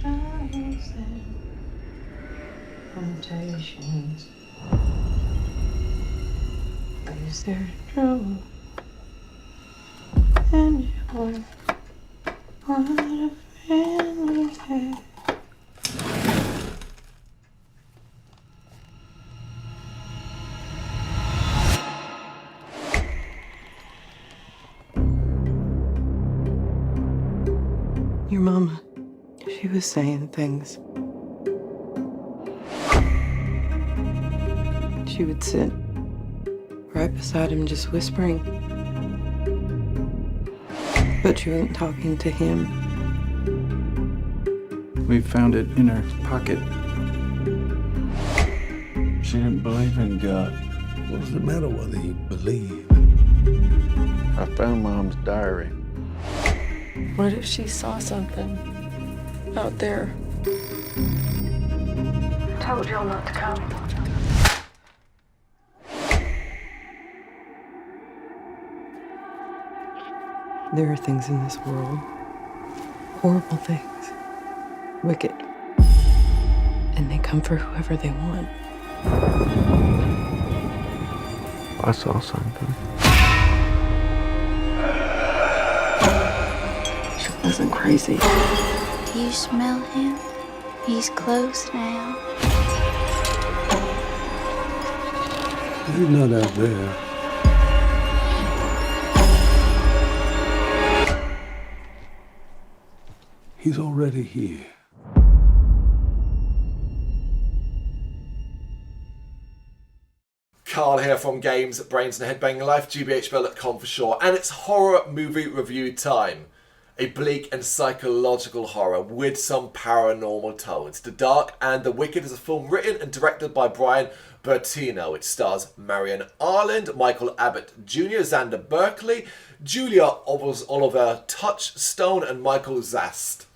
Troubles and temptations. Is there trouble in your what a family had? Your mama, she was saying things. She would sit right beside him just whispering. But she wasn't talking to him. We found it in her pocket. She didn't believe in God. What does it matter whether you believe? I found Mom's diary. What if she saw something out there? I told y'all not to come. There are things in this world, horrible things, wicked, and they come for whoever they want. I saw something. She wasn't crazy. Do you smell him? He's close now. He's not out there. He's already here. Carl here from Brrraaains Head-Banging Life, gbhblofficial for sure, and it's horror movie review time. A bleak and psychological horror with some paranormal tones. The Dark and the Wicked is a film written and directed by Brian Bertino. It stars Marion Arland, Michael Abbott Jr., Xander Berkeley, Julia Oliver Touchstone, and Michael Zast.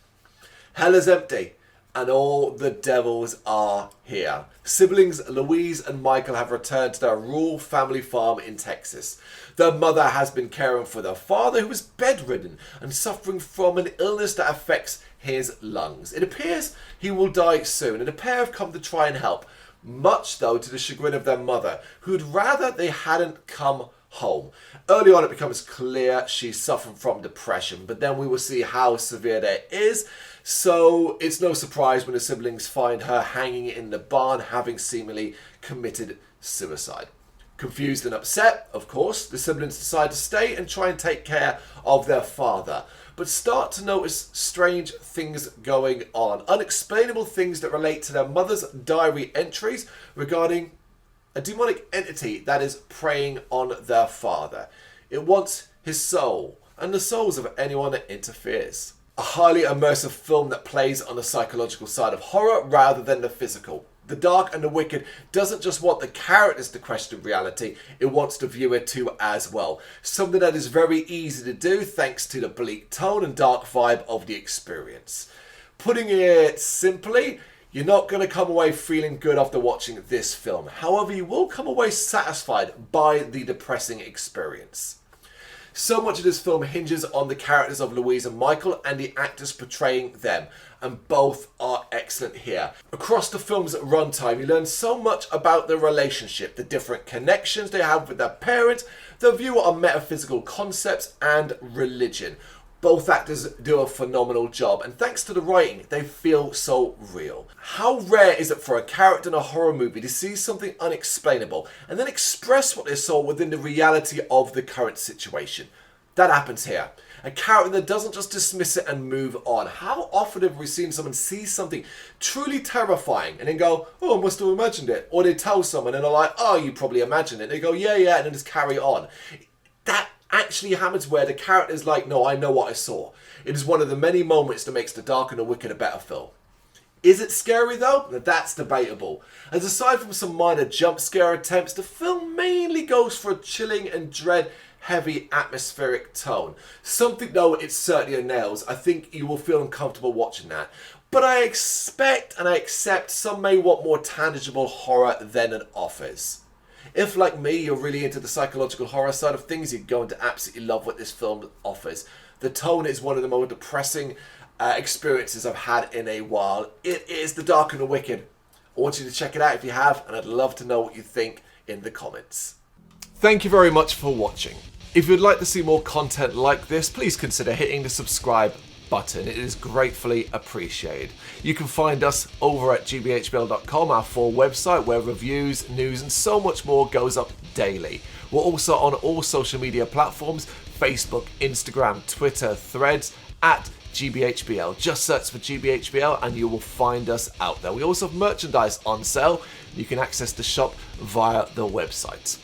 Hell is empty, and all the devils are here. Siblings Louise and Michael have returned to their rural family farm in Texas. Their mother has been caring for their father, who is bedridden and suffering from an illness that affects his lungs. It appears he will die soon, and the pair have come to try and help, much though to the chagrin of their mother, who'd rather they hadn't come home. Early on it becomes clear she's suffering from depression, but then we will see how severe that is. So it's no surprise when the siblings find her hanging in the barn, having seemingly committed suicide. Confused and upset, of course, the siblings decide to stay and try and take care of their father, but start to notice strange things going on, unexplainable things that relate to their mother's diary entries regarding a demonic entity that is preying on their father. It wants his soul and the souls of anyone that interferes. A highly immersive film that plays on the psychological side of horror rather than the physical. The Dark and the Wicked doesn't just want the characters to question reality, it wants the viewer to as well. Something that is very easy to do thanks to the bleak tone and dark vibe of the experience. Putting it simply, you're not going to come away feeling good after watching this film. However, you will come away satisfied by the depressing experience. So much of this film hinges on the characters of Louise and Michael and the actors portraying them, and both are excellent here. Across the film's runtime, you learn so much about their relationship, the different connections they have with their parents, their view on metaphysical concepts and religion. Both actors do a phenomenal job, and thanks to the writing, they feel so real. How rare is it for a character in a horror movie to see something unexplainable and then express what they saw within the reality of the current situation? That happens here. A character that doesn't just dismiss it and move on. How often have we seen someone see something truly terrifying and then go, oh, I must have imagined it? Or they tell someone and they're like, oh, you probably imagined it. And they go, yeah, and then just carry on. That actually happens where the character is like, no, I know what I saw. It is one of the many moments that makes The Dark and the Wicked a better film. Is it scary though? That's debatable. As aside from some minor jump scare attempts, the film mainly goes for a chilling and dread-heavy atmospheric tone. Something though it certainly nails. I think you will feel uncomfortable watching that. But I expect and I accept some may want more tangible horror than it offers. If, like me, you're really into the psychological horror side of things, you're going to absolutely love what this film offers. The tone is one of the more depressing experiences I've had in a while. It is The Dark and the Wicked. I want you to check it out if you have, and I'd love to know what you think in the comments. Thank you very much for watching. If you'd like to see more content like this, please consider hitting the subscribe button. It is gratefully appreciated. You can find us over at gbhbl.com, our full website where reviews, news and so much more goes up daily. We're also on all social media platforms: Facebook, Instagram, Twitter, Threads, at gbhbl. Just search for gbhbl and you will find us out there. We also have merchandise on sale. You can access the shop via the website.